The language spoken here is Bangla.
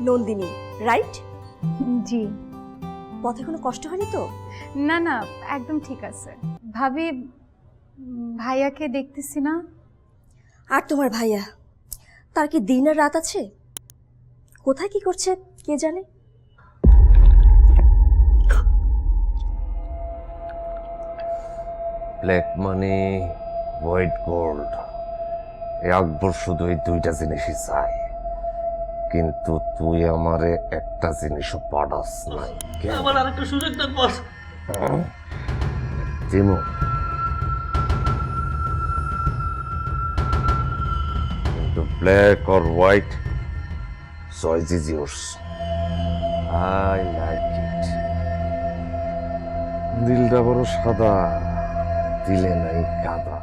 নন্দিনী, রাইট? জি। পথে কোনো কষ্ট হয়নি তো? না না, একদম ঠিক আছে। ভাবি, ভাইয়াকে দেখতেছি না। আর তোমার ভাইয়া, তার কি দিন আর রাত আছে? কোথায় কি করছে কে জানে। ব্ল্যাক মানি, হোয়াইট গোল্ড, আকবর শুধু এই দুইটা জিনিসই চায়, কিন্তু তুই আমারে একটা জিনিসও পাঠাস নাই। আমার আরেকটা সুযোগ দেন বস। জিমু, কিন্তু black or white, choice is yours. I like it. দিলটা বড় সাদা, দিলে নাই কাদা।